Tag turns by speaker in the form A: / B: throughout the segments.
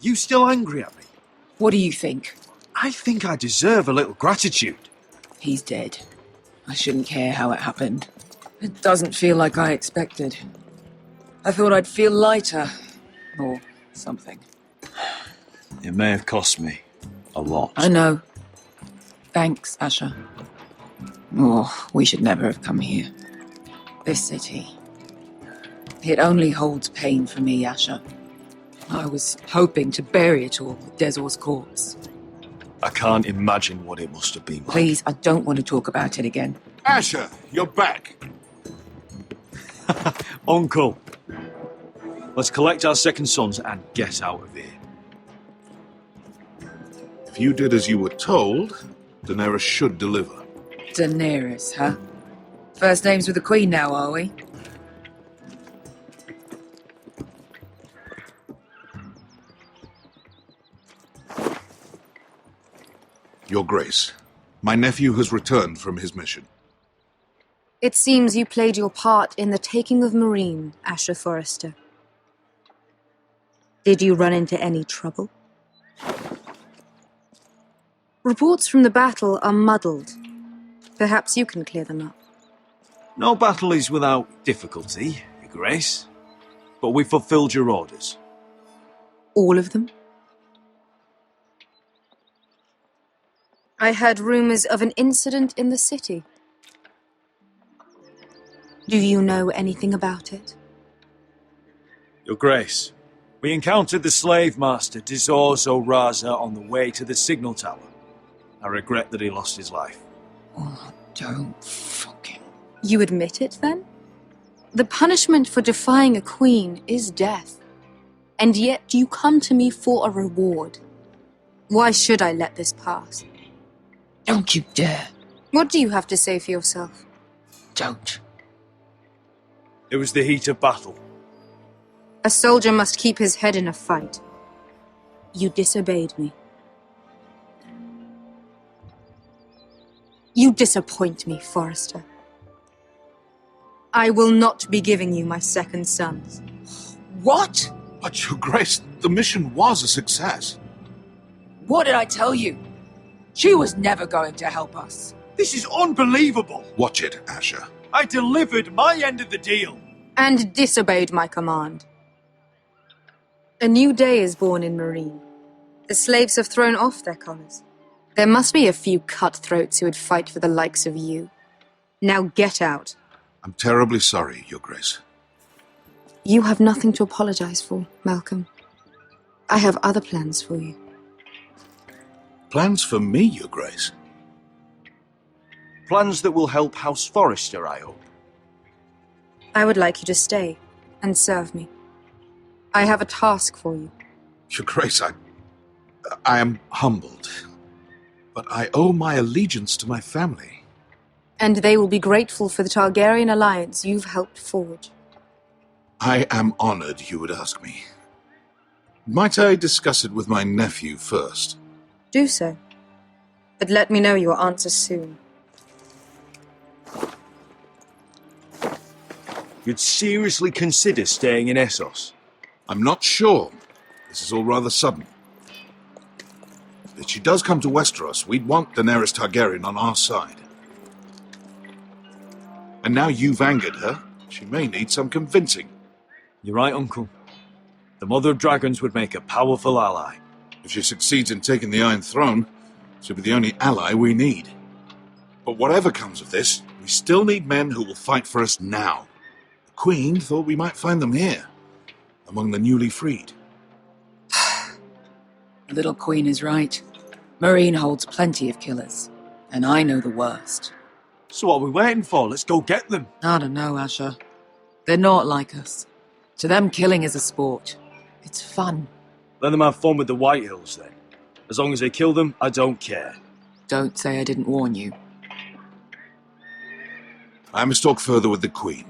A: You still angry at me?
B: What do you think?
A: I think I deserve a little gratitude.
B: He's dead. I shouldn't care how it happened. It doesn't feel like I expected. I thought I'd feel lighter. Or something.
A: It may have cost me a lot.
B: I know. Thanks, Asher. Oh, we should never have come here. This city. It only holds pain for me, Asher. I was hoping to bury it all with Dezor's corpse.
A: I can't imagine what it must have been like.
B: Please, I don't want to talk about it again.
C: Asher, you're back.
A: Uncle. Let's collect our second sons and get out of here.
C: If you did as you were told, Daenerys should deliver.
B: Daenerys, huh? First names with the Queen now, are we?
C: Your Grace, my nephew has returned from his mission.
D: It seems you played your part in the taking of Meereen, Asher Forrester. Did you run into any trouble? Reports from the battle are muddled. Perhaps you can clear them up.
A: No battle is without difficulty, Your Grace. But we fulfilled your orders.
D: All of them? I heard rumors of an incident in the city. Do you know anything about it?
A: Your Grace, we encountered the slave master Dizor Zoraza on the way to the signal tower. I regret that he lost his life.
B: Oh, don't fucking...
D: You admit it, then? The punishment for defying a queen is death. And yet you come to me for a reward. Why should I let this pass?
B: Don't you dare.
D: What do you have to say for yourself?
B: Don't.
A: It was the heat of battle.
D: A soldier must keep his head in a fight. You disobeyed me. You disappoint me, Forrester. I will not be giving you my second sons.
B: What?
C: But, Your Grace, the mission was a success.
B: What did I tell you? She was never going to help us.
A: This is unbelievable!
C: Watch it, Asher.
A: I delivered my end of the deal!
D: And disobeyed my command. A new day is born in Meereen. The slaves have thrown off their collars. There must be a few cutthroats who would fight for the likes of you. Now get out.
C: I'm terribly sorry, Your Grace.
D: You have nothing to apologize for, Malcolm. I have other plans for you.
C: Plans for me, Your Grace?
A: Plans that will help House Forrester, I hope.
D: I would like you to stay and serve me. I have a task for you.
C: Your Grace, I am humbled. But I owe my allegiance to my family.
D: And they will be grateful for the Targaryen alliance you've helped forge.
C: I am honored you would ask me. Might I discuss it with my nephew first?
D: Do so. But let me know your answer soon.
A: You'd seriously consider staying in Essos?
C: I'm not sure. This is all rather sudden. If she does come to Westeros, we'd want Daenerys Targaryen on our side. And now you've angered her, she may need some convincing.
A: You're right, Uncle. The Mother of Dragons would make a powerful ally.
C: If she succeeds in taking the Iron Throne, she'll be the only ally we need. But whatever comes of this, we still need men who will fight for us now. The Queen thought we might find them here, among the newly freed.
B: The little Queen is right. Meereen holds plenty of killers, and I know the worst.
A: So what are we waiting for? Let's go get them.
B: I don't know, Asher. They're not like us. To them, killing is a sport. It's fun.
A: Let them have fun with the White Hills, then. As long as they kill them, I don't care.
B: Don't say I didn't warn you.
C: I must talk further with the Queen.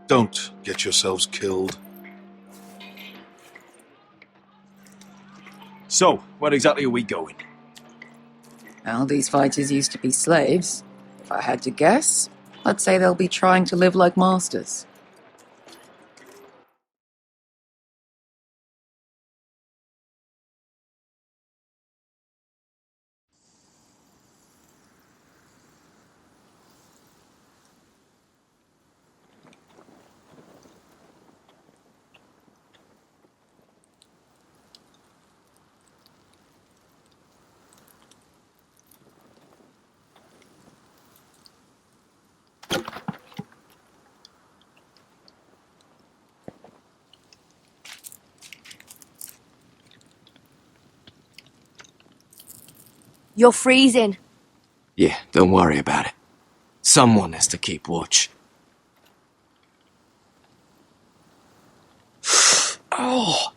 C: Don't get yourselves killed.
A: So, where exactly are we going?
B: Well, these fighters used to be slaves. If I had to guess, I'd say they'll be trying to live like masters.
E: You're freezing.
F: Yeah, don't worry about it. Someone has to keep watch. Oh!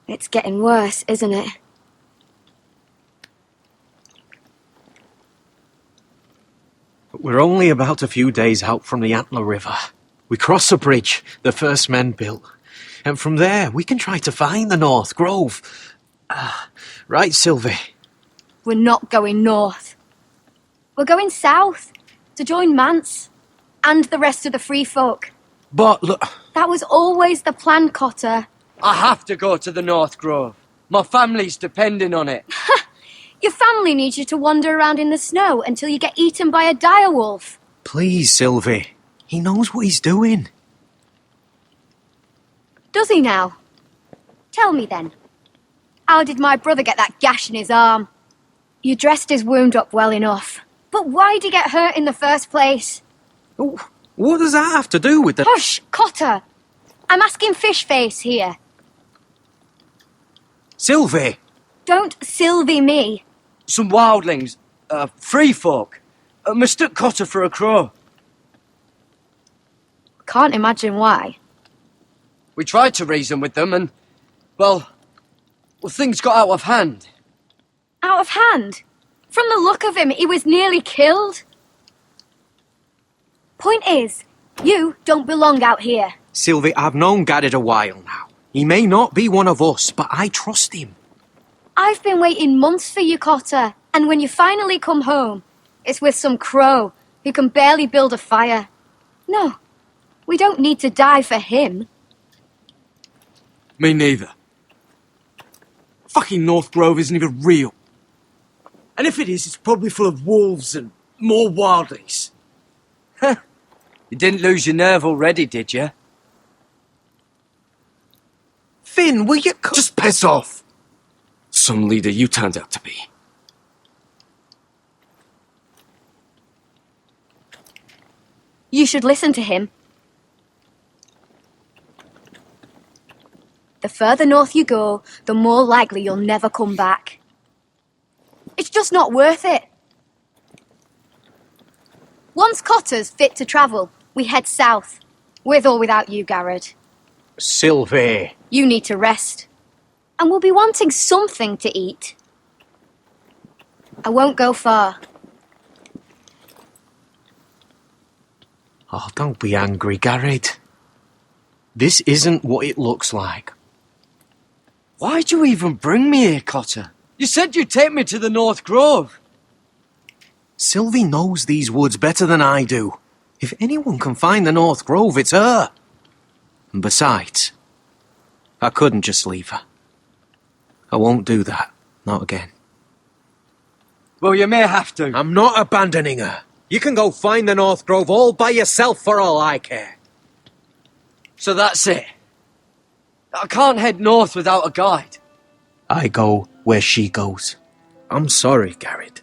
E: It's getting worse, isn't it?
F: We're only about a few days out from the Antler River. We cross a bridge the first men built. And from there, we can try to find the North Grove. Right, Sylvie?
E: We're not going north. We're going south to join Mance and the rest of the free folk.
F: But look...
E: That was always the plan, Cotter.
G: I have to go to the North Grove. My family's depending on it.
E: Your family needs you to wander around in the snow until you get eaten by a direwolf.
F: Please, Sylvie. He knows what he's doing.
E: Does he now? Tell me then. How did my brother get that gash in his arm? You dressed his wound up well enough. But why'd he get hurt in the first place?
F: Oh, what does that have to do with the...
E: Hush, Cotter! I'm asking Fishface here.
F: Sylvie!
E: Don't Sylvie me.
G: Some wildlings, free folk, mistook Cotter for a crow.
E: Can't imagine why.
G: We tried to reason with them and, well, things got out of hand.
E: Out of hand? From the look of him, he was nearly killed. Point is, you don't belong out here.
F: Sylvie, I've known Garrett a while now. He may not be one of us, but I trust him.
E: I've been waiting months for you, Cotter, and when you finally come home, it's with some crow who can barely build a fire. No, we don't need to die for him.
G: Me neither. Fucking North Grove isn't even real. And if it is, it's probably full of wolves and more wildlings. Huh. You didn't lose your nerve already, did you?
F: Finn, will you...
C: Just piss off!
F: Some leader you turned out to be.
E: You should listen to him. The further north you go, the more likely you'll never come back. It's just not worth it. Once Cotter's fit to travel, we head south. With or without you, Garrett.
F: Sylvie.
E: You need to rest. And we'll be wanting something to eat. I won't go far.
F: Oh, don't be angry, Garrett. This isn't what it looks like.
G: Why'd you even bring me here, Cotter? You said you'd take me to the North Grove.
F: Sylvie knows these woods better than I do. If anyone can find the North Grove, it's her. And besides, I couldn't just leave her. I won't do that. Not again.
G: Well, you may have to.
F: I'm not abandoning her. You can go find the North Grove all by yourself for all I care.
G: So that's it. I can't head north without a guide.
F: I go where she goes. I'm sorry, Garrett.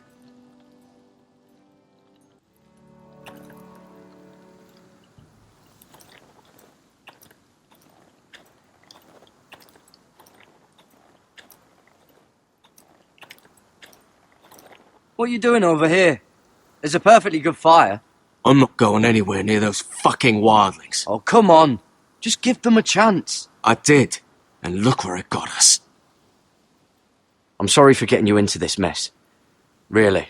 G: What are you doing over here? There's a perfectly good fire.
F: I'm not going anywhere near those fucking wildlings.
G: Oh, come on. Just give them a chance.
F: I did, and look where it got us.
G: I'm sorry for getting you into this mess. Really.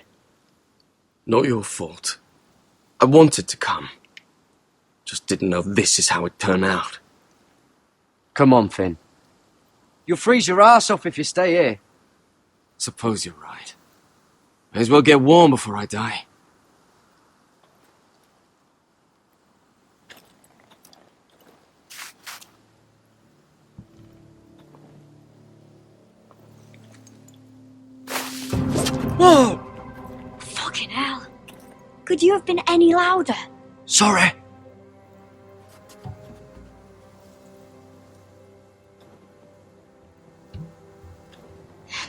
F: Not your fault. I wanted to come. Just didn't know this is how it'd turn out.
G: Come on, Finn. You'll freeze your ass off if you stay here.
F: Suppose you're right.
G: May as well get warm before I die. Whoa!
E: Fucking hell. Could you have been any louder?
G: Sorry.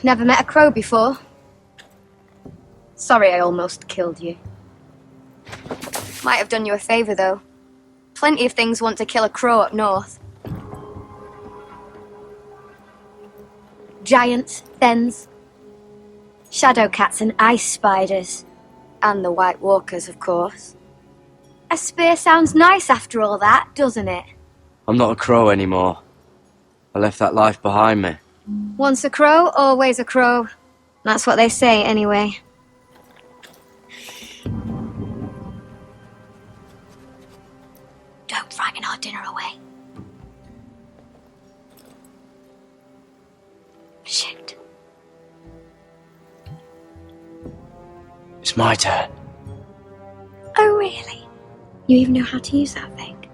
E: Never met a crow before. Sorry I almost killed you. Might have done you a favour, though. Plenty of things want to kill a crow up north. Giants, thens, shadow cats and ice spiders. And the White Walkers, of course. A spear sounds nice after all that, doesn't it?
G: I'm not a crow anymore. I left that life behind me.
E: Once a crow, always a crow. That's what they say, anyway. Don't frighten our dinner away. Shit.
G: It's my turn.
E: Oh, really? You even know how to use that thing?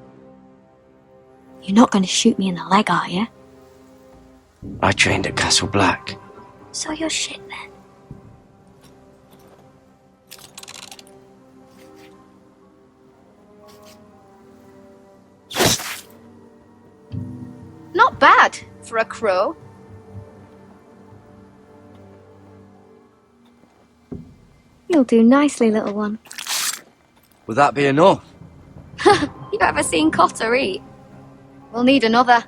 E: You're not going to shoot me in the leg, are you?
G: I trained at Castle Black.
E: So you're shit then. Not bad for a crow. You'll do nicely, little one.
G: Would that be enough?
E: You ever seen Cotter eat? We'll need another.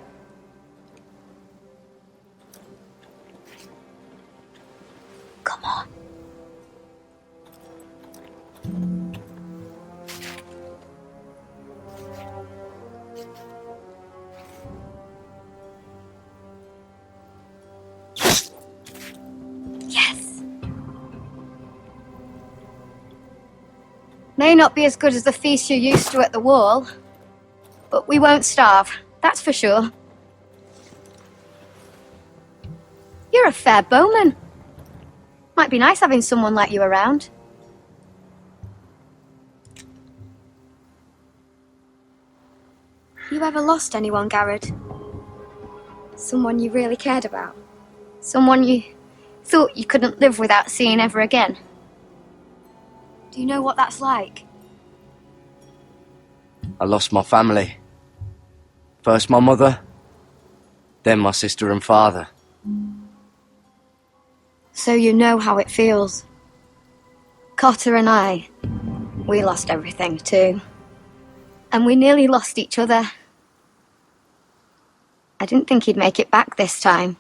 E: Come on. Yes. May not be as good as the feast you're used to at the wall, but we won't starve, that's for sure. You're a fair bowman. Might be nice having someone like you around. You ever lost anyone, Garrod? Someone you really cared about? Someone you thought you couldn't live without seeing ever again? Do you know what that's like?
G: I lost my family. First my mother, then my sister and father.
E: So you know how it feels. Cotter and I, we lost everything too. And we nearly lost each other. I didn't think he'd make it back this time.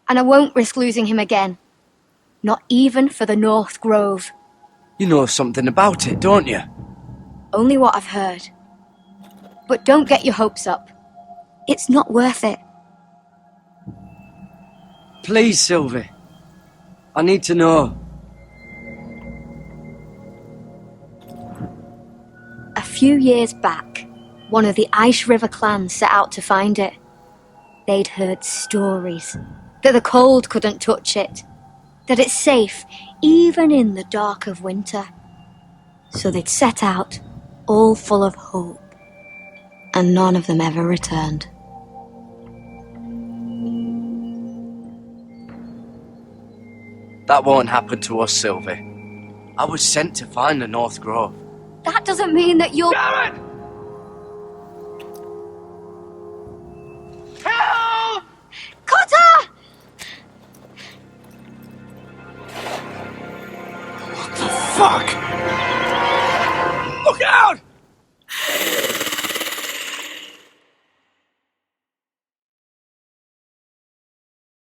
E: And I won't risk losing him again. Not even for the North Grove.
G: You know something about it, don't you?
E: Only what I've heard. But don't get your hopes up. It's not worth it.
G: Please, Sylvie. I need to know.
E: A few years back, one of the Ice River clans set out to find it. They'd heard stories that the cold couldn't touch it, that it's safe even in the dark of winter. So they'd set out, all full of hope, and none of them ever returned.
G: That won't happen to us, Sylvie. I was sent to find the North Grove.
E: That doesn't mean that you'll...
G: Garrod! Help!
E: Cotter!
C: Fuck!